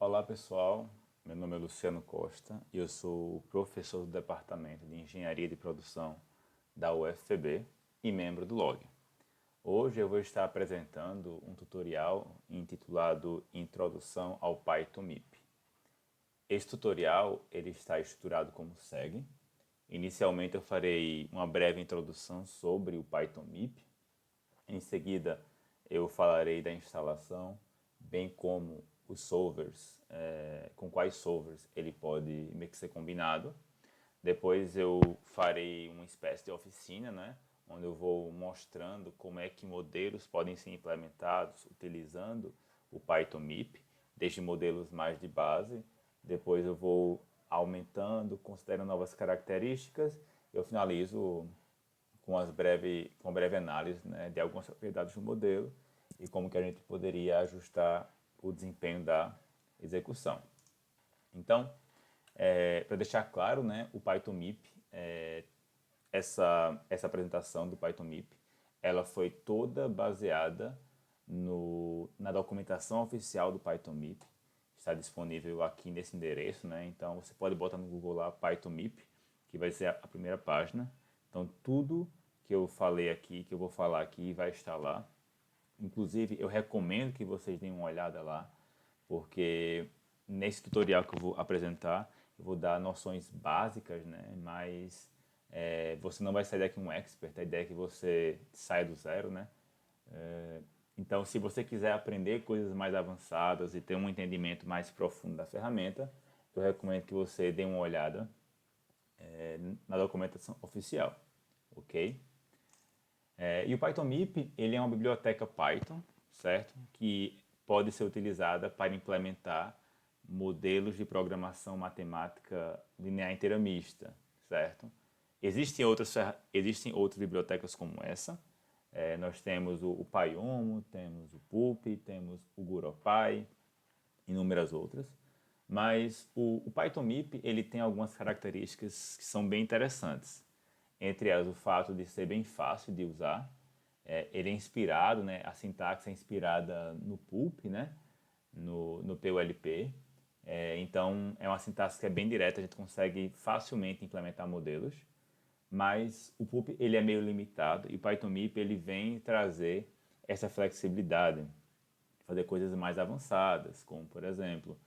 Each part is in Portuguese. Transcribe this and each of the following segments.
Olá pessoal, meu nome é Luciano Costa e eu sou professor do Departamento de Engenharia de Produção da UFPB e membro do LOG. Hoje eu vou estar apresentando um tutorial intitulado Introdução ao Python MIP. Este tutorial ele está estruturado como segue. Inicialmente eu farei uma breve introdução sobre o Python MIP. Em seguida eu falarei da instalação, bem como os solvers, com quais solvers ele pode meio que ser combinado. Depois eu farei uma espécie de oficina, né, onde eu vou mostrando como é que modelos podem ser implementados utilizando o Python MIP, desde modelos mais de base. Depois eu vou aumentando, considerando novas características. Eu finalizo com breve análise, né, de algumas propriedades do modelo e como que a gente poderia ajustar o desempenho da execução. Então, para deixar claro, né, o Python MIP, essa apresentação do Python MIP, ela foi toda baseada na documentação oficial do Python MIP. Está disponível aqui nesse endereço, né? Então você pode botar no Google lá Python MIP, que vai ser a primeira página. Então tudo que eu falei aqui, que eu vou falar aqui, vai estar lá. Inclusive, eu recomendo que vocês deem uma olhada lá, porque nesse tutorial que eu vou apresentar, eu vou dar noções básicas, né? Mas você não vai sair daqui um expert, a ideia é que você saia do zero, né? Então, se você quiser aprender coisas mais avançadas e ter um entendimento mais profundo da ferramenta, eu recomendo que você dê uma olhada na documentação oficial, ok? E o Python MIP, ele é uma biblioteca Python, certo? Que pode ser utilizada para implementar modelos de programação matemática linear inteira mista, certo? Existem outras bibliotecas como essa. Nós temos o PyOmo, temos o Pulp, temos o GuroPy, inúmeras outras. Mas o Python MIP ele tem algumas características que são bem interessantes. Entre elas, o fato de ser bem fácil de usar. Ele é inspirado, né, a sintaxe é inspirada no Pulp, né, no PULP. Então, é uma sintaxe que é bem direta, a gente consegue facilmente implementar modelos. Mas o Pulp ele é meio limitado e o Python MIP ele vem trazer essa flexibilidade, fazer coisas mais avançadas, como, por exemplo,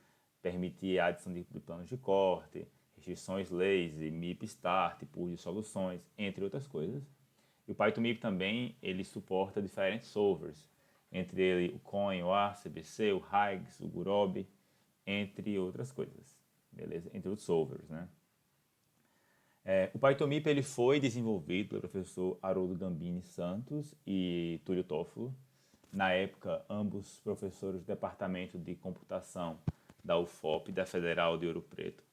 permitir a adição de planos de corte, restrições lazy, MIP start, pool de soluções, entre outras coisas. E o Python MIP também ele suporta diferentes solvers, entre ele o Coin, o AR, CBC, o Higgs, o Gurobi, entre outras coisas, beleza? Entre os solvers, né? O Python MIP ele foi desenvolvido pelo professor Haroldo Gambini Santos e Túlio Toffolo. Na época, ambos professores do Departamento de Computação da UFOP, da Federal de Ouro Preto,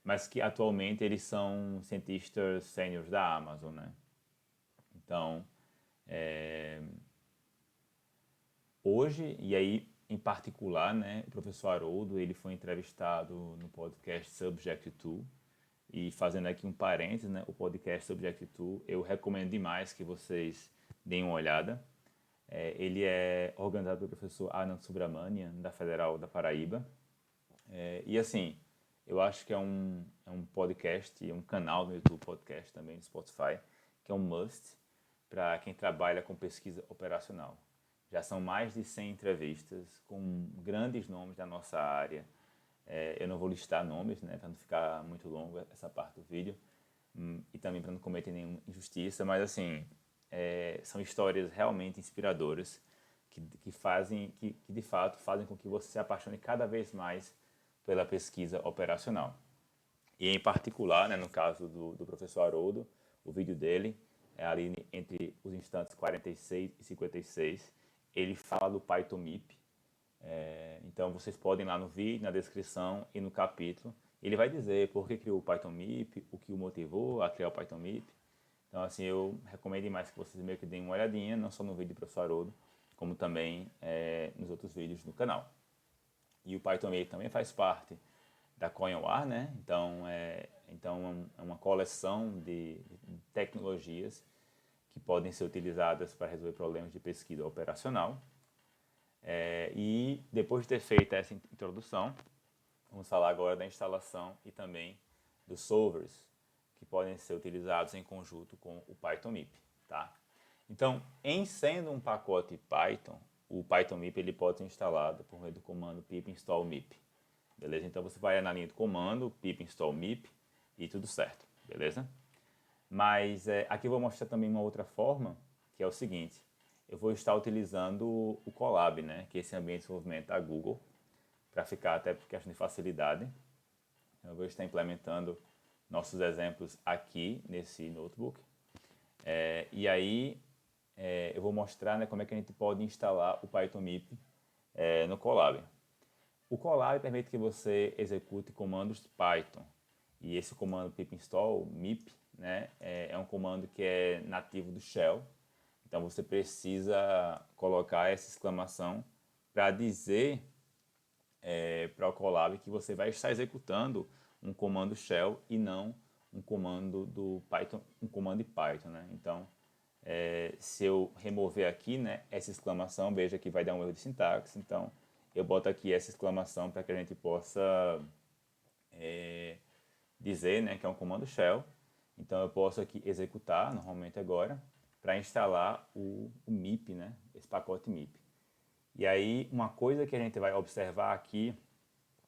mas que atualmente eles são cientistas sêniores da Amazon, né? Então, hoje, e aí em particular, né, o professor Haroldo, ele foi entrevistado no podcast Subject2, e fazendo aqui um parênteses, né, o podcast Subject2, eu recomendo demais que vocês deem uma olhada. Ele é organizado pelo professor Anand Subramanian, da Federal da Paraíba. E assim, eu acho que é um podcast, um canal no YouTube Podcast também, no Spotify, que é um must para quem trabalha com pesquisa operacional. Já são mais de 100 entrevistas com grandes nomes da nossa área. Eu não vou listar nomes, né, para não ficar muito longo essa parte do vídeo, e também para não cometer nenhuma injustiça, mas assim, são histórias realmente inspiradoras que de fato fazem com que você se apaixone cada vez mais pela pesquisa operacional. E em particular, né, no caso do professor Haroldo, o vídeo dele é ali entre os instantes 46 e 56, ele fala do Python MIP. Então vocês podem ir lá no vídeo, na descrição e no capítulo. Ele vai dizer por que criou o Python MIP, o que o motivou a criar o Python MIP. Então assim, eu recomendo demais que vocês meio que deem uma olhadinha, não só no vídeo do professor Haroldo, como também nos outros vídeos do canal. E o Python MIP também faz parte da CoinOR, né? Então é uma coleção de tecnologias que podem ser utilizadas para resolver problemas de pesquisa operacional. E depois de ter feito essa introdução, vamos falar agora da instalação e também dos solvers que podem ser utilizados em conjunto com o PythonMIP, tá? Então, em sendo um pacote Python, o PythonMIP ele pode ser instalado por meio do comando pip install mip, beleza? Então você vai na linha do comando pip install mip e tudo certo, beleza? Mas aqui eu vou mostrar também uma outra forma, que é o seguinte: eu vou estar utilizando o Colab, né, que é esse ambiente de desenvolvimento da Google, para ficar até por questão de facilidade. Eu vou estar implementando nossos exemplos aqui nesse notebook. E aí eu vou mostrar, né, como é que a gente pode instalar o PythonMIP no Colab. O Colab permite que você execute comandos Python. E esse comando pip install mip, né, é um comando que é nativo do Shell. Então você precisa colocar essa exclamação para dizer para o Colab que você vai estar executando um comando Shell e não um comando do Python, um comando de Python, né? Então, se eu remover aqui, né, essa exclamação, veja que vai dar um erro de sintaxe. Então, eu boto aqui essa exclamação para que a gente possa dizer, né, que é um comando shell. Então, eu posso aqui executar, normalmente agora, para instalar o MIP, né, esse pacote MIP. E aí, uma coisa que a gente vai observar aqui,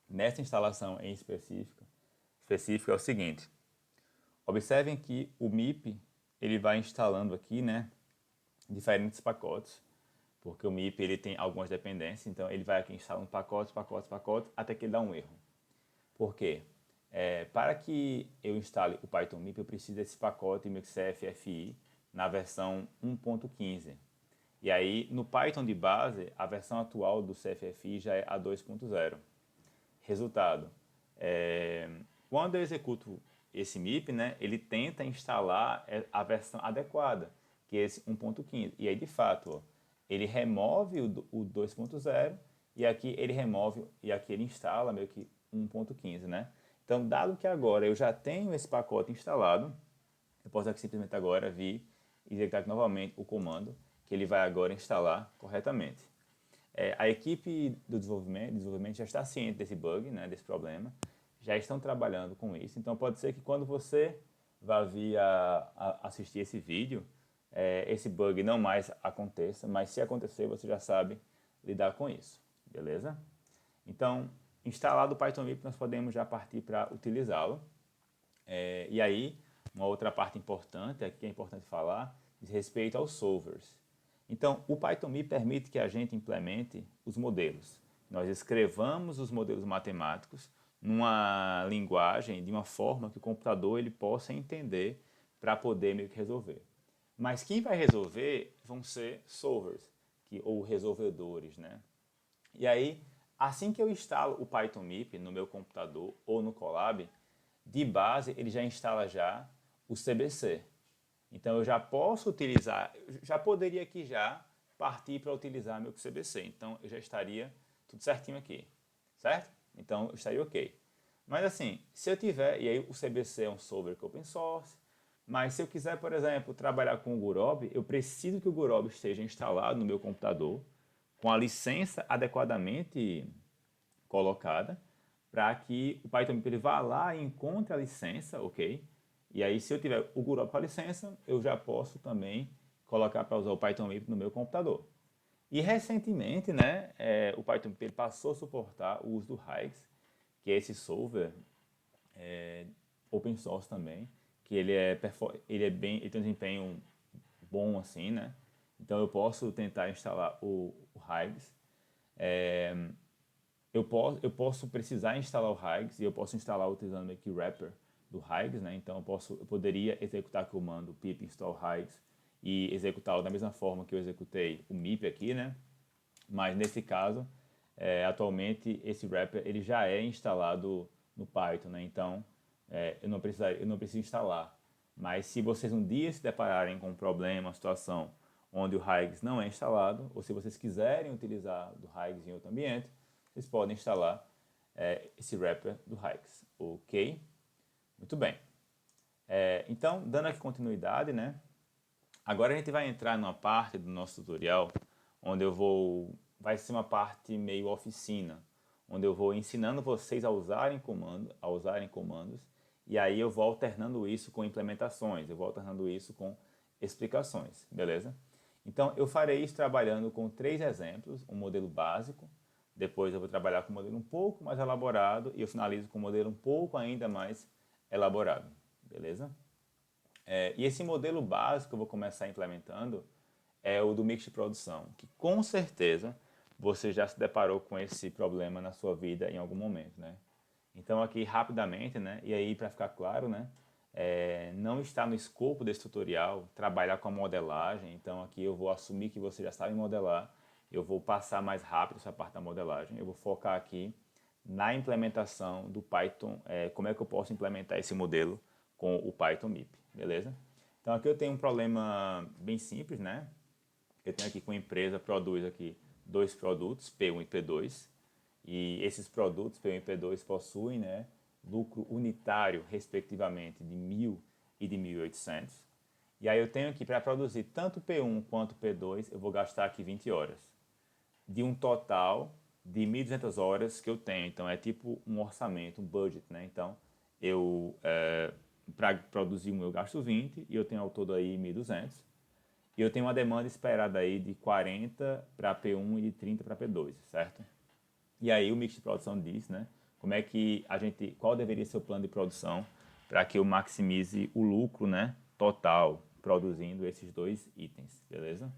nessa instalação em específico é o seguinte: observem que o MIP ele vai instalando aqui, né, diferentes pacotes, porque o MIP ele tem algumas dependências, então ele vai aqui instalando pacotes, até que ele dá um erro. Por quê? Para que eu instale o PythonMIP, eu preciso desse pacote mixcffi na versão 1.15. E aí, no Python de base, a versão atual do CFFI já é a 2.0. Resultado, quando eu executo esse MIP, né, ele tenta instalar a versão adequada, que é esse 1.15. E aí, de fato, ó, ele remove o 2.0 e aqui ele remove e aqui ele instala meio que 1.15, né? Então, dado que agora eu já tenho esse pacote instalado, eu posso aqui simplesmente agora vir e executar novamente o comando, que ele vai agora instalar corretamente. A equipe do desenvolvimento já está ciente desse bug, né, desse problema, já estão trabalhando com isso. Então pode ser que quando você vá vir a assistir esse vídeo, esse bug não mais aconteça, mas se acontecer você já sabe lidar com isso, beleza? Então, instalado o PythonMIP, nós podemos já partir para utilizá-lo. E aí, uma outra parte importante, aqui é importante falar, diz respeito aos solvers. Então, o PythonMIP permite que a gente implemente os modelos. Nós escrevamos os modelos matemáticos numa linguagem, de uma forma que o computador ele possa entender para poder meio que resolver. Mas quem vai resolver vão ser solvers, ou resolvedores, né? E aí, assim que eu instalo o PythonMIP no meu computador ou no Colab, de base ele já instala já o CBC. Então eu já posso utilizar, já poderia aqui já partir para utilizar meu CBC. Então eu já estaria tudo certinho aqui, certo? Então eu estaria ok. Mas assim, se eu tiver, e aí o CBC é um solver que é open source, mas se eu quiser, por exemplo, trabalhar com o Gurob, eu preciso que o Gurob esteja instalado no meu computador, com a licença adequadamente colocada, para que o PythonMIP ele vá lá e encontre a licença, ok? E aí, se eu tiver o Gurob com a licença, eu já posso também colocar para usar o PythonMIP no meu computador. E recentemente, né, o PythonMIP passou a suportar o uso do Higgs, que é esse solver open source também, que ele tem um desempenho bom assim, né? Então eu posso tentar instalar o Higgs. Eu posso precisar instalar o Higgs e eu posso instalar utilizando aqui o wrapper do Higgs, né? Então eu poderia executar o comando pip install Higgs e executá-lo da mesma forma que eu executei o MIP aqui, né? Mas nesse caso, atualmente esse wrapper ele já é instalado no Python, né? Então eu não preciso instalar. Mas se vocês um dia se depararem com um problema, uma situação onde o Higgs não é instalado, ou se vocês quiserem utilizar do Higgs em outro ambiente, vocês podem instalar esse wrapper do Higgs, ok? Muito bem. Então, dando aqui continuidade, né? Agora a gente vai entrar numa parte do nosso tutorial onde vai ser uma parte meio oficina, onde eu vou ensinando vocês a usarem comandos, e aí eu vou alternando isso com implementações, eu vou alternando isso com explicações, beleza? Então, eu farei isso trabalhando com 3 exemplos, um modelo básico, depois eu vou trabalhar com um modelo um pouco mais elaborado e eu finalizo com um modelo um pouco ainda mais elaborado, beleza? E esse modelo básico que eu vou começar implementando é o do mix de produção, que com certeza você já se deparou com esse problema na sua vida em algum momento, né? Então aqui rapidamente, né? E aí para ficar claro, né? Não está no escopo desse tutorial trabalhar com a modelagem. Então aqui eu vou assumir que você já sabe modelar. Eu vou passar mais rápido essa parte da modelagem. Eu vou focar aqui na implementação do Python, como é que eu posso implementar esse modelo com o Python MIP, beleza? Então aqui eu tenho um problema bem simples, né? Eu tenho aqui que uma empresa produz aqui 2 produtos, P1 e P2, e esses produtos P1 e P2 possuem, né, lucro unitário, respectivamente, de 1.000 e de 1.800. E aí eu tenho aqui, para produzir tanto P1 quanto P2, eu vou gastar aqui 20 horas, de um total de 1.200 horas que eu tenho. Então é tipo um orçamento, um budget, né? Então para produzir um eu gasto 20 e eu tenho ao todo aí 1.200. E eu tenho uma demanda esperada aí de 40 para P1 e de 30 para P2, certo? E aí o mix de produção diz, né? Como é que qual deveria ser o plano de produção para que eu maximize o lucro, né, total produzindo esses 2 itens, beleza?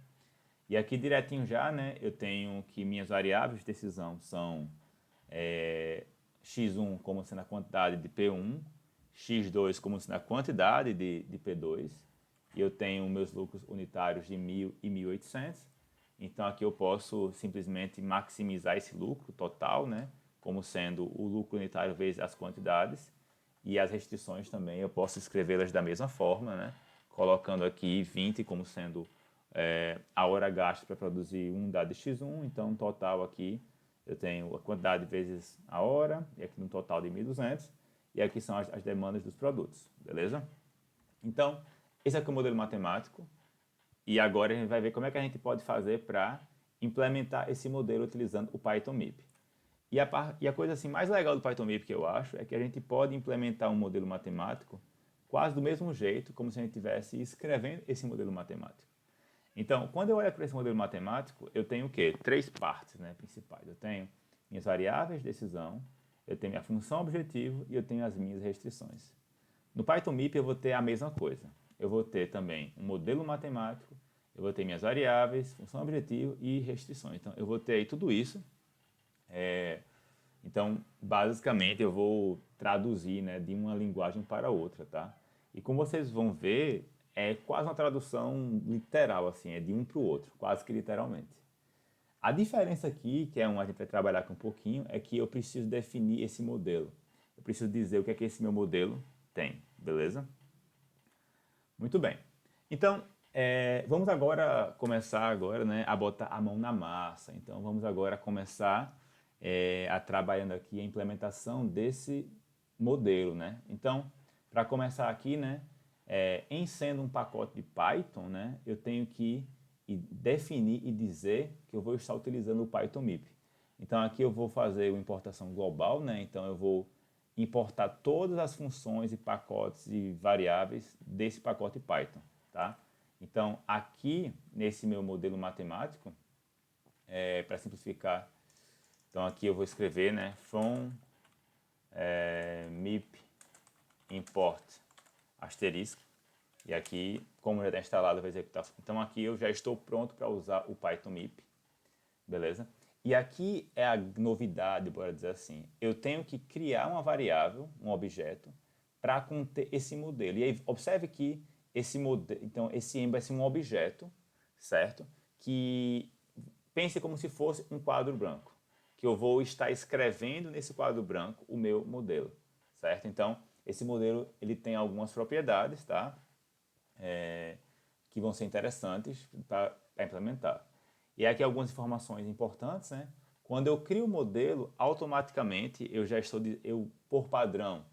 E aqui direitinho já, né, eu tenho que minhas variáveis de decisão são x1 como sendo a quantidade de P1, x2 como sendo a quantidade de P2, e eu tenho meus lucros unitários de 1.000 e 1.800. Então aqui eu posso simplesmente maximizar esse lucro total, né, como sendo o lucro unitário vezes as quantidades, e as restrições também eu posso escrevê-las da mesma forma, né, colocando aqui 20 como sendo a hora gasta para produzir um dado de x1, então no total aqui eu tenho a quantidade vezes a hora, e aqui no total de 1.200, e aqui são as demandas dos produtos, beleza? Então, esse aqui é o modelo matemático, e agora a gente vai ver como é que a gente pode fazer para implementar esse modelo utilizando o Python MIP. E a coisa assim, mais legal do Python MIP que eu acho é que a gente pode implementar um modelo matemático quase do mesmo jeito, como se a gente estivesse escrevendo esse modelo matemático. Então, quando eu olho para esse modelo matemático, eu tenho o quê? 3 partes, né, principais. Eu tenho minhas variáveis de decisão, eu tenho minha função objetivo e eu tenho as minhas restrições. No Python MIP eu vou ter a mesma coisa. Eu vou ter também um modelo matemático, eu vou ter minhas variáveis, função objetivo e restrições. Então, eu vou ter aí tudo isso. Então, basicamente, eu vou traduzir, né, de uma linguagem para outra, tá? E como vocês vão ver, é quase uma tradução literal, assim, é de um para o outro, quase que literalmente. A diferença aqui, que é a gente vai trabalhar aqui um pouquinho, é que eu preciso definir esse modelo. Eu preciso dizer o que é que esse meu modelo tem, beleza? Muito bem. Então, vamos agora começar agora, né, a botar a mão na massa. Então, vamos agora começar a trabalhando aqui a implementação desse modelo, né? Então, para começar aqui, né, em sendo um pacote de Python, né, eu tenho que definir e dizer que eu vou estar utilizando o Python MIP. Então, aqui eu vou fazer uma importação global, né? Então, eu vou importar todas as funções e pacotes e variáveis desse pacote Python, tá? Então, aqui nesse meu modelo matemático, para simplificar, então aqui eu vou escrever, né, from mip import asterisco, e aqui, como já está instalado, vai executar. Então aqui eu já estou pronto para usar o Python MIP, beleza? E aqui é a novidade, bora dizer assim. Eu tenho que criar uma variável, um objeto, para conter esse modelo. E aí, observe que esse modelo, então esse em vai ser um objeto, certo? Que pense como se fosse um quadro branco, que eu vou estar escrevendo nesse quadro branco o meu modelo, certo? Então, esse modelo ele tem algumas propriedades, tá? Que vão ser interessantes para implementar. E aqui algumas informações importantes, né? Quando eu crio o modelo, automaticamente eu por padrão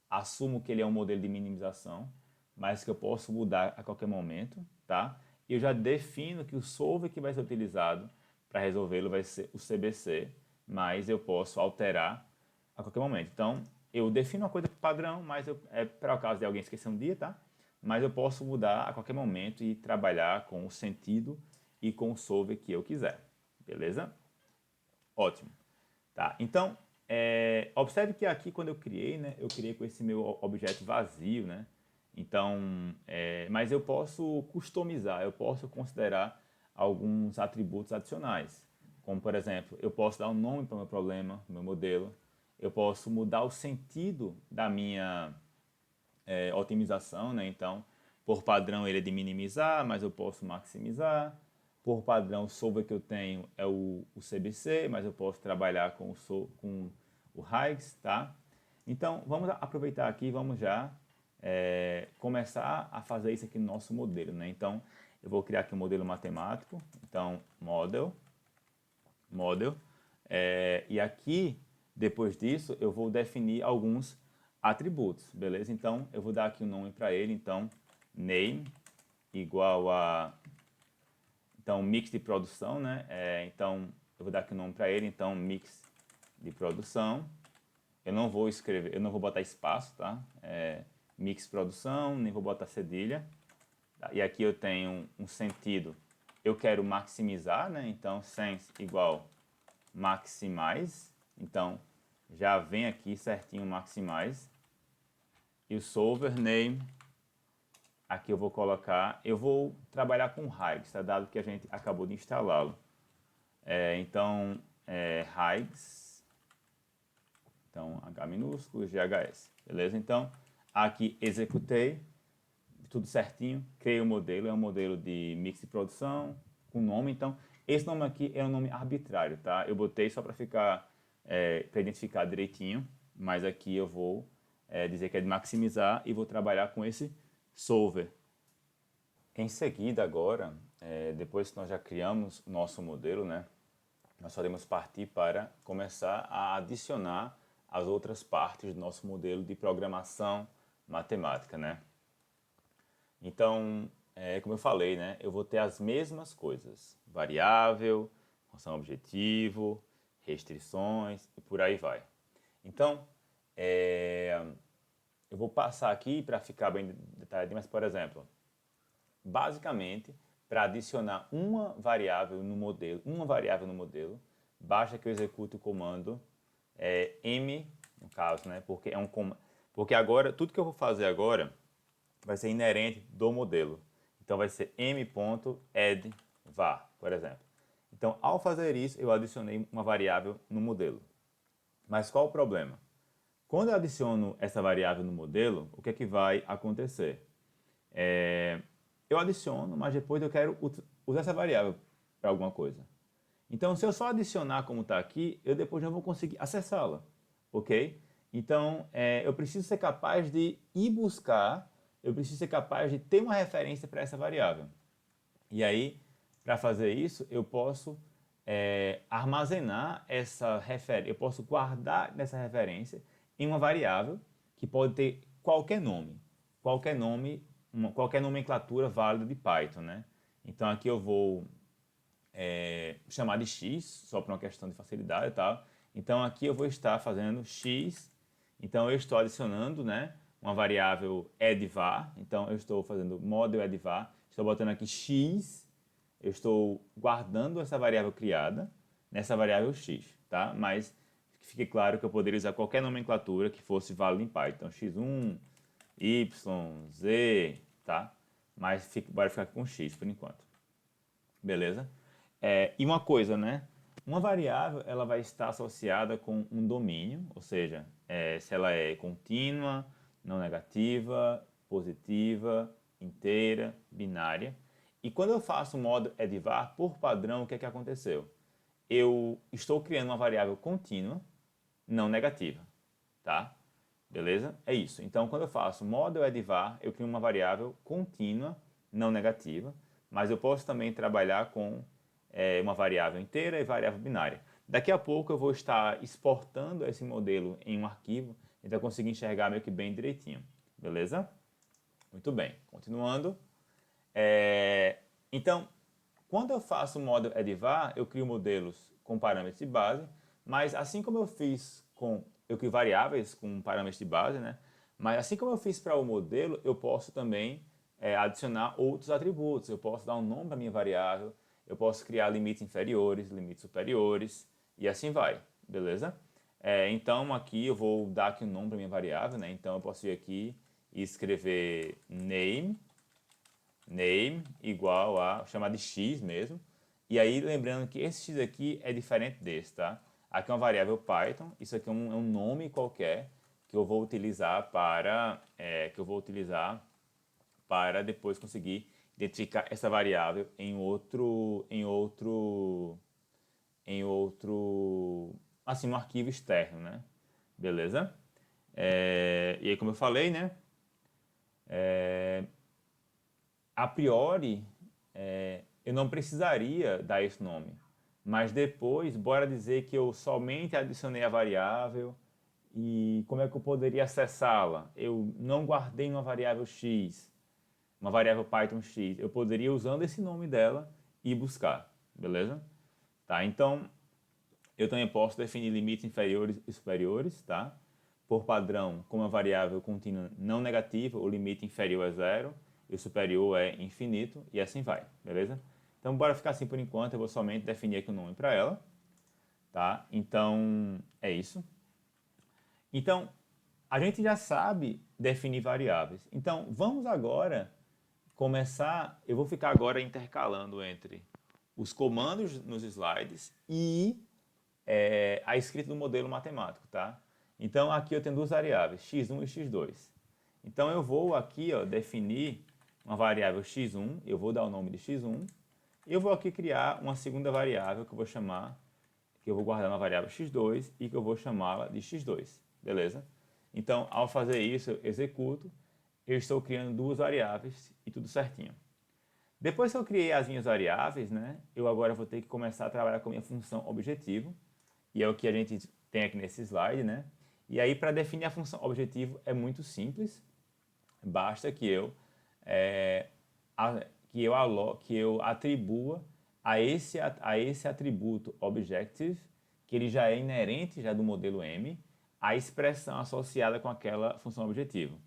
assumo que ele é um modelo de minimização, mas que eu posso mudar a qualquer momento, tá? Eu já defino que o solver que vai ser utilizado para resolvê-lo vai ser o CBC, mas eu posso alterar a qualquer momento. Então, eu defino uma coisa padrão, mas é para o caso de alguém esquecer um dia, tá? Mas eu posso mudar a qualquer momento e trabalhar com o sentido e com o solver que eu quiser. Beleza? Ótimo. Tá, então, observe que aqui quando eu criei, né, eu criei com esse meu objeto vazio, né? Então, mas eu posso customizar, eu posso considerar alguns atributos adicionais. Como, por exemplo, eu posso dar um nome para o meu problema, meu modelo. Eu posso mudar o sentido da minha otimização, né? Então, por padrão ele é de minimizar, mas eu posso maximizar. Por padrão, o solver que eu tenho é o CBC, mas eu posso trabalhar com o Higgs, tá? Então, vamos aproveitar aqui, vamos já começar a fazer isso aqui no nosso modelo, né? Então, eu vou criar aqui um modelo matemático. Então, model. E aqui, depois disso, eu vou definir alguns atributos, beleza? Então, eu vou dar aqui um nome para ele. Então, name igual a... Então, mix de produção, né? Então, eu vou dar aqui um nome para ele. Então, mix de produção. Eu não vou escrever, eu não vou botar espaço, tá? Mix produção, nem vou botar cedilha. Tá? E aqui eu tenho um sentido. Eu quero maximizar, né? Então, sense igual maximize. Então, já vem aqui certinho maximize. E o solver name, aqui eu vou colocar, eu vou trabalhar com Higgs, tá? Dado que a gente acabou de instalá-lo. Então, Higgs, então H minúsculo, GHS, beleza? Então, aqui executei, tudo certinho, criei o modelo, é um modelo de mix de produção, com nome, então, esse nome aqui é um nome arbitrário, tá? Eu botei só para ficar, para identificar direitinho, mas aqui eu vou dizer que é de maximizar e vou trabalhar com esse solver. Em seguida agora, depois que nós já criamos o nosso modelo, né? Nós podemos partir para começar a adicionar as outras partes do nosso modelo de programação matemática, né? Então, como eu falei, né, eu vou ter as mesmas coisas, variável, função objetivo, restrições e por aí vai. Então, eu vou passar aqui para ficar bem detalhadinho, mas, por exemplo, basicamente, para adicionar uma variável no modelo, basta que eu execute o comando m, no caso, né, porque agora, tudo que eu vou fazer agora vai ser inerente do modelo. Então, vai ser m.add_var, por exemplo. Então, ao fazer isso, eu adicionei uma variável no modelo. Mas qual o problema? Quando eu adiciono essa variável no modelo, o que é que vai acontecer? Eu adiciono, mas depois eu quero usar essa variável para alguma coisa. Então, se eu só adicionar como está aqui, eu depois não vou conseguir acessá-la, ok? Então, eu preciso ser capaz de ir buscar, eu preciso ser capaz de ter uma referência para essa variável. E aí, para fazer isso, eu posso armazenar essa referência, eu posso guardar essa referência em uma variável que pode ter qualquer nome, qualquer nomenclatura válida de Python, né? Então, aqui eu vou chamar de x, só para uma questão de facilidade e tal. Então, aqui eu vou estar fazendo x, então eu estou adicionando, né, uma variável add_var, então eu estou fazendo model add_var, estou botando aqui x, eu estou guardando essa variável criada nessa variável x, tá? Mas que fique claro que eu poderia usar qualquer nomenclatura que fosse válida em Python, então x1, y, z, tá? Mas bora ficar com x por enquanto. Beleza? E uma coisa, né? Uma variável ela vai estar associada com um domínio, ou seja, se ela é contínua, não negativa, positiva, inteira, binária. E quando eu faço o modo add_var, por padrão, o que é que aconteceu? Eu estou criando uma variável contínua, não negativa, tá? Beleza? É isso. Então, quando eu faço model add_var, eu crio uma variável contínua, não negativa, mas eu posso também trabalhar com uma variável inteira e variável binária. Daqui a pouco eu vou estar exportando esse modelo em um arquivo, então eu consigo enxergar meio que bem direitinho. Beleza? Muito bem. Continuando. Então, quando eu faço o model add_var, eu crio modelos com parâmetros de base, Mas assim como eu fiz com equivariáveis, com parâmetros de base, né? Mas assim como eu fiz para o modelo, eu posso também adicionar outros atributos. Eu posso dar um nome para a minha variável, eu posso criar limites inferiores, limites superiores, e assim vai, beleza? Então aqui eu vou dar aqui um nome para minha variável, né? Então eu posso vir aqui e escrever name igual a, chamar de x mesmo. E aí lembrando que esse x aqui é diferente desse, tá? Aqui é uma variável Python, isso aqui é um nome qualquer que eu vou utilizar para depois conseguir identificar essa variável assim, um arquivo externo, né? Beleza? E aí, como eu falei, né? A priori, eu não precisaria dar esse nome, mas depois, bora dizer que eu somente adicionei a variável e como é que eu poderia acessá-la? Eu não guardei uma variável x, uma variável Python x, eu poderia, usando esse nome dela, ir buscar, beleza? Tá, então, eu também posso definir limites inferiores e superiores, tá? Por padrão, como a variável contínua não negativa, o limite inferior é zero e o superior é infinito, e assim vai, beleza? Então, bora ficar assim por enquanto, eu vou somente definir aqui o nome para ela, tá? Então, é isso. Então, a gente já sabe definir variáveis. Então, vamos agora começar, eu vou ficar agora intercalando entre os comandos nos slides e a escrita do modelo matemático, tá? Então, aqui eu tenho duas variáveis, x1 e x2. Então, eu vou aqui definir uma variável x1, eu vou dar o nome de x1, e eu vou aqui criar uma segunda variável que eu vou chamar, que eu vou guardar uma variável x2 e que eu vou chamá-la de x2, beleza? Então, ao fazer isso, eu executo, eu estou criando duas variáveis e tudo certinho. Depois que eu criei as minhas variáveis, né, eu agora vou ter que começar a trabalhar com a minha função objetivo, e é o que a gente tem aqui nesse slide, né? E aí, para definir a função objetivo é muito simples, basta que eu atribua a esse atributo objective, que ele já é inerente já do modelo M, a expressão associada com aquela função objetivo.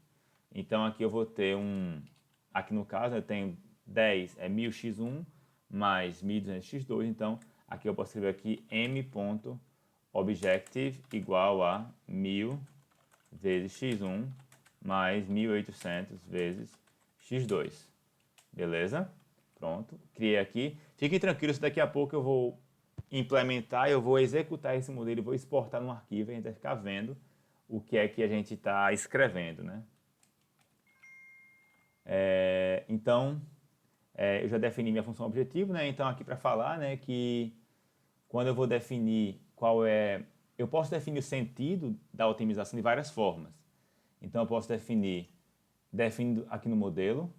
Então aqui eu vou ter aqui no caso eu tenho 10 é 1000x1 mais 1200x2, então aqui eu posso escrever aqui m.objective igual a 1000 vezes x1 mais 1800 vezes x2. Beleza? Pronto. Criei aqui. Fiquem tranquilos, daqui a pouco eu vou implementar, eu vou executar esse modelo e vou exportar no arquivo e a gente vai ficar vendo o que é que a gente está escrevendo, né? Então, eu já defini minha função objetivo, né? Então, aqui para falar, né, que quando eu vou definir eu posso definir o sentido da otimização de várias formas. Então, eu posso definindo aqui no modelo,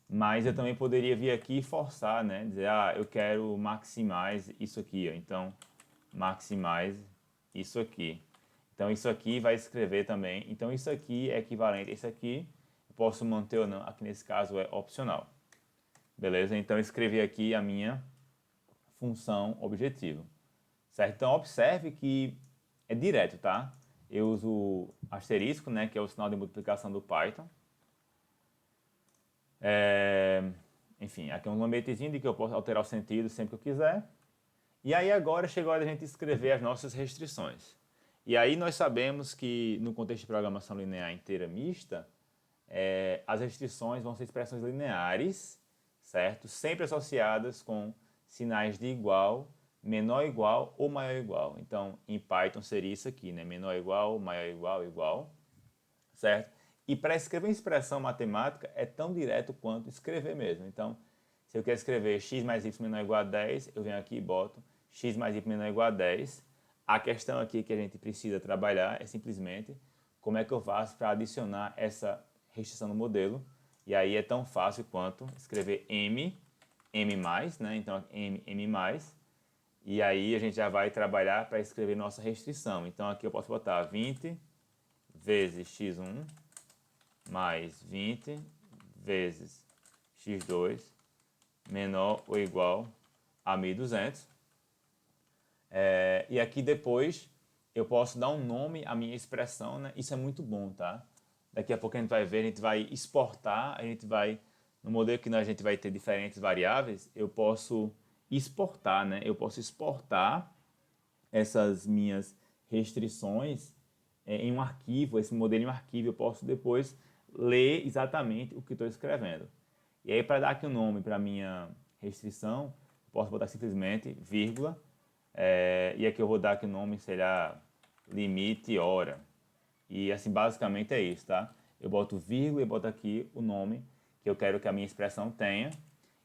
mas eu também poderia vir aqui e forçar, né? Dizer, eu quero maximize isso aqui, ó. Então, maximize isso aqui. Então, isso aqui vai escrever também. Então, isso aqui é equivalente a isso aqui. Eu posso manter ou não. Aqui nesse caso é opcional. Beleza? Então, eu escrevi aqui a minha função objetivo. Certo? Então, observe que é direto, tá? Eu uso o asterisco, né? Que é o sinal de multiplicação do Python. Enfim, aqui é um lembratezinho de que eu posso alterar o sentido sempre que eu quiser. E aí agora chegou a hora de a gente escrever as nossas restrições. E aí nós sabemos que no contexto de programação linear inteira mista, as restrições vão ser expressões lineares, certo? Sempre associadas com sinais de igual, menor igual ou maior igual. Então, em Python seria isso aqui, né? Menor igual, maior igual, igual, certo? E para escrever uma expressão matemática é tão direto quanto escrever mesmo. Então, se eu quero escrever x mais y menor ou igual a 10, eu venho aqui e boto x mais y menor ou igual a 10. A questão aqui que a gente precisa trabalhar é simplesmente como é que eu faço para adicionar essa restrição no modelo. E aí é tão fácil quanto escrever m mais, né? Então, m mais. E aí a gente já vai trabalhar para escrever nossa restrição. Então, aqui eu posso botar 20 vezes x1 mais 20 vezes x2 menor ou igual a 1.200. E aqui depois eu posso dar um nome à minha expressão, né? Isso é muito bom, tá? Daqui a pouco a gente vai ver, a gente vai exportar, a gente vai, no modelo que a gente vai ter diferentes variáveis, eu posso exportar, né? Eu posso exportar essas minhas restrições em um arquivo, esse modelo em um arquivo, eu posso depois ler exatamente o que estou escrevendo. E aí, para dar aqui um nome para a minha restrição, eu posso botar simplesmente vírgula, e aqui eu vou dar aqui o nome, será limite hora. E assim, basicamente é isso, tá? Eu boto vírgula e boto aqui o nome que eu quero que a minha expressão tenha.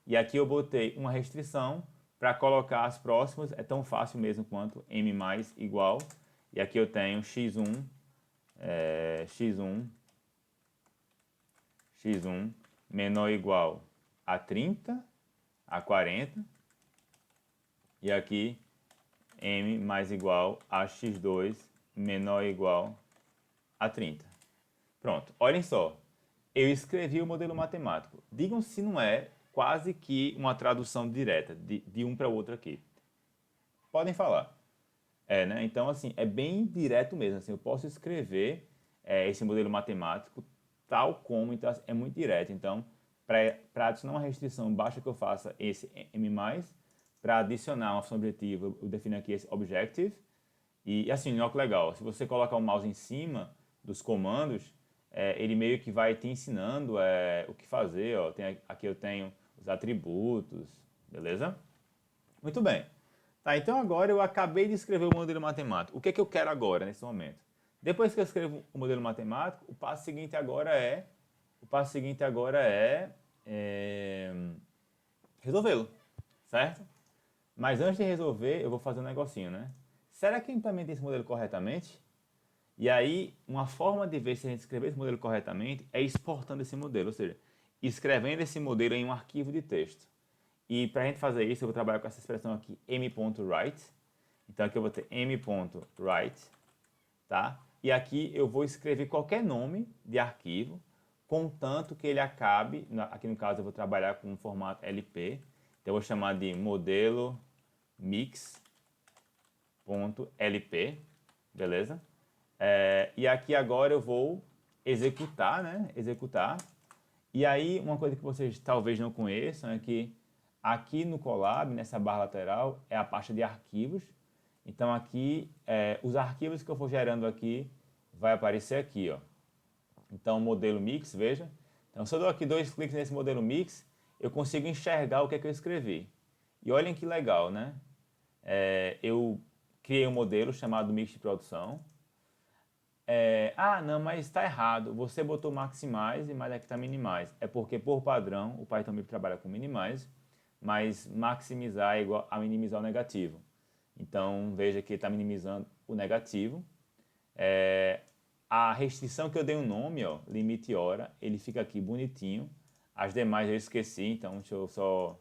E aqui eu botei uma restrição para colocar as próximas, é tão fácil mesmo quanto m mais igual. E aqui eu tenho x1, x1 menor ou igual a 30, a 40. E aqui m mais igual a x2 menor ou igual a 30. Pronto, olhem só. Eu escrevi o modelo matemático. Digam se não é quase que uma tradução direta de um para o outro aqui. Podem falar. Né? Então, assim, é bem direto mesmo. Assim, eu posso escrever esse modelo matemático tal como, então é muito direto. Então, para adicionar uma restrição, basta que eu faça esse m+. Para adicionar uma função objetiva, eu defino aqui esse objective. E assim, olha que legal, se você colocar o mouse em cima dos comandos, ele meio que vai te ensinando o que fazer. Ó. Aqui eu tenho os atributos, beleza? Muito bem. Tá, então agora eu acabei de escrever o modelo matemático. O que é que eu quero agora, nesse momento? Depois que eu escrevo o modelo matemático, o passo seguinte agora é resolvê-lo, certo? Mas antes de resolver, eu vou fazer um negocinho, né? Será que eu implementei esse modelo corretamente? E aí, uma forma de ver se a gente escreveu esse modelo corretamente é exportando esse modelo, ou seja, escrevendo esse modelo em um arquivo de texto. E para a gente fazer isso, eu vou trabalhar com essa expressão aqui, m.write. Então aqui eu vou ter m.write, tá? E aqui eu vou escrever qualquer nome de arquivo, contanto que ele acabe, aqui no caso eu vou trabalhar com o formato LP, então eu vou chamar de modelo mix.lp, beleza? E aqui agora eu vou executar, né? Executar. E aí, uma coisa que vocês talvez não conheçam é que aqui no Colab, nessa barra lateral, é a pasta de arquivos. Então aqui, os arquivos que eu for gerando aqui, vai aparecer aqui, ó. Então, modelo mix, veja. Então, se eu dou aqui 2 cliques nesse modelo mix, eu consigo enxergar o que é que eu escrevi. E olhem que legal, né? Eu criei um modelo chamado mix de produção. Não, mas está errado. Você botou maximize, mas aqui está minimize. É porque, por padrão, o Python MIP trabalha com minimize, mas maximizar é igual a minimizar o negativo. Então, veja que ele está minimizando o negativo. A restrição que eu dei um nome, ó, limite hora, ele fica aqui bonitinho. As demais eu esqueci, então deixa eu só...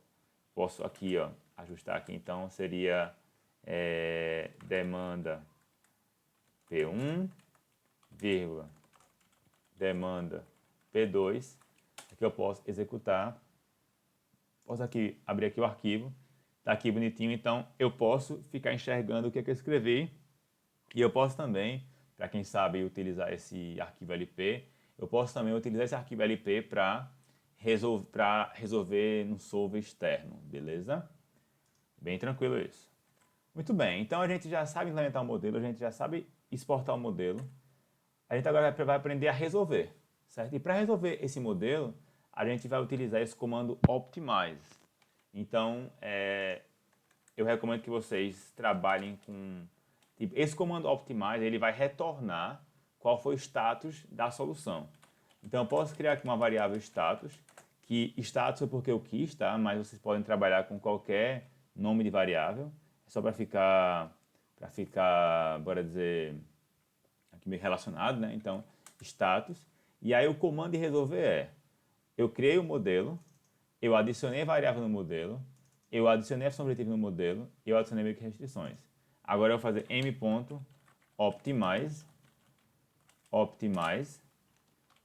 Posso aqui, ó, ajustar aqui. Então, seria demanda P1, vírgula, demanda P2. Aqui eu posso executar. Posso aqui abrir aqui o arquivo. Está aqui bonitinho, então eu posso ficar enxergando o que é que eu escrevi. E eu posso também, para quem sabe utilizar esse arquivo LP, eu posso também utilizar esse arquivo LP para resolver no solver externo, beleza? Bem tranquilo isso. Muito bem, então a gente já sabe implementar o modelo, a gente já sabe exportar o modelo. A gente agora vai aprender a resolver, certo? E para resolver esse modelo, a gente vai utilizar esse comando optimize. Então, eu recomendo que vocês trabalhem com... Tipo, esse comando optimize, ele vai retornar qual foi o status da solução. Então, eu posso criar aqui uma variável status, que status é porque eu quis, tá? Mas vocês podem trabalhar com qualquer nome de variável. É só para ficar, bora dizer, aqui meio relacionado, né? Então, status. E aí o comando de resolver eu criei o modelo, eu adicionei a variável no modelo, eu adicionei a função objetiva no modelo e eu adicionei meio que restrições. Agora eu vou fazer m.optimize,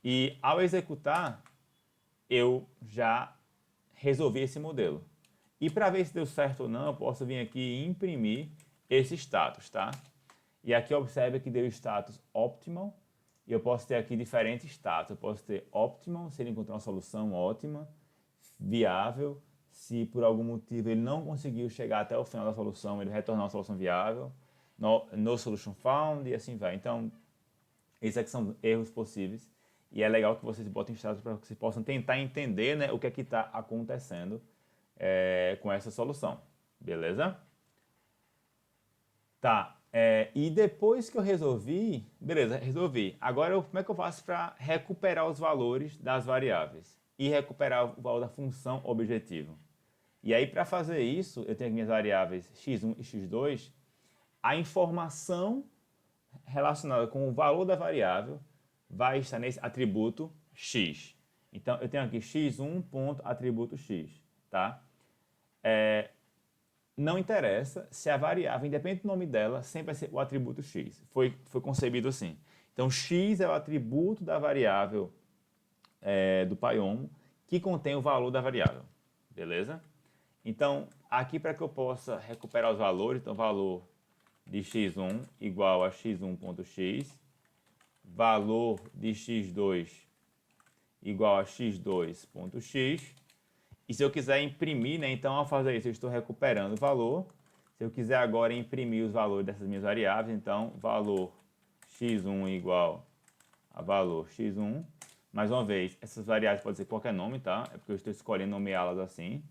e ao executar, eu já resolvi esse modelo. E para ver se deu certo ou não, eu posso vir aqui e imprimir esse status, tá? E aqui observe que deu status optimal, e eu posso ter aqui diferentes status. Eu posso ter optimal, se ele encontrar uma solução ótima, viável, se por algum motivo ele não conseguiu chegar até o final da solução, ele retornar uma solução viável, no solution found e assim vai. Então, esses aqui são erros possíveis e é legal que vocês botem status para que vocês possam tentar entender, né, o que é que está acontecendo com essa solução, beleza? Tá, e depois que eu resolvi, beleza, resolvi. Agora, como é que eu faço para recuperar os valores das variáveis e recuperar o valor da função objetivo? E aí, para fazer isso, eu tenho as minhas variáveis x1 e x2, a informação relacionada com o valor da variável vai estar nesse atributo x. Então, eu tenho aqui x1.atributo x, tá? Não interessa se a variável, independente do nome dela, sempre vai ser o atributo x. Foi concebido assim. Então, x é o atributo da variável do Pyomo que contém o valor da variável, beleza? Então, aqui para que eu possa recuperar os valores, então valor de x1 igual a x1.x, valor de x2 igual a x2.x, e se eu quiser imprimir, né, então ao fazer isso eu estou recuperando o valor. Se eu quiser agora imprimir os valores dessas minhas variáveis, então valor x1 igual a valor x1. Mais uma vez, essas variáveis podem ser qualquer nome, tá? É porque eu estou escolhendo nomeá-las assim.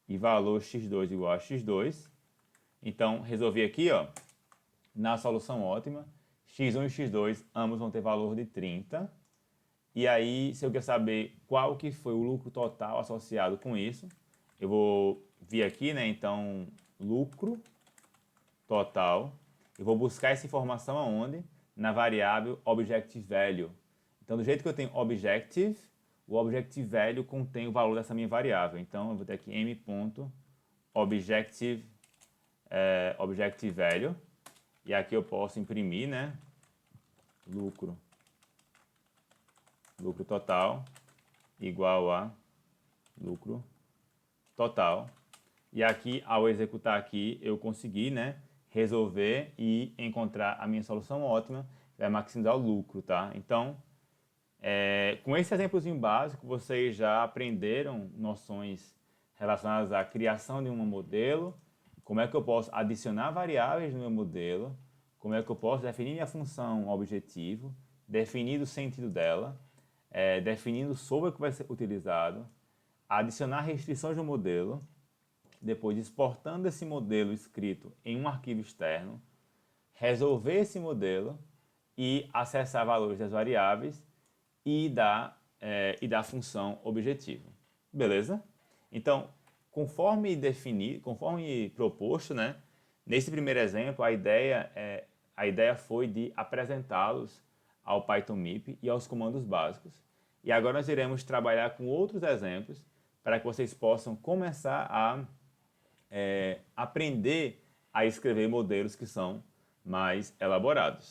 E valor x2 igual a x2. Então, resolvi aqui, ó, na solução ótima, x1 e x2 ambos vão ter valor de 30. E aí, se eu quero saber qual que foi o lucro total associado com isso, eu vou vir aqui, né, então, lucro total. Eu vou buscar essa informação aonde? Na variável objective value. Então, do jeito que eu tenho objective, o objective value contém o valor dessa minha variável. Então, eu vou ter aqui m.objective objective value. E aqui eu posso imprimir, né, lucro total igual a lucro total. E aqui, ao executar aqui, eu consegui, né, resolver e encontrar a minha solução ótima, vai maximizar o lucro, tá? Então, com esse exemplozinho básico, vocês já aprenderam noções relacionadas à criação de um modelo, como é que eu posso adicionar variáveis no meu modelo, como é que eu posso definir minha função objetivo, definir o sentido dela, definindo sobre o que vai ser utilizado, adicionar restrições no modelo, depois exportando esse modelo escrito em um arquivo externo, resolver esse modelo e acessar valores das variáveis e da função objetivo. Beleza? Então, conforme proposto, né, nesse primeiro exemplo, a ideia foi de apresentá-los ao PythonMIP e aos comandos básicos. E agora nós iremos trabalhar com outros exemplos para que vocês possam começar a aprender a escrever modelos que são mais elaborados.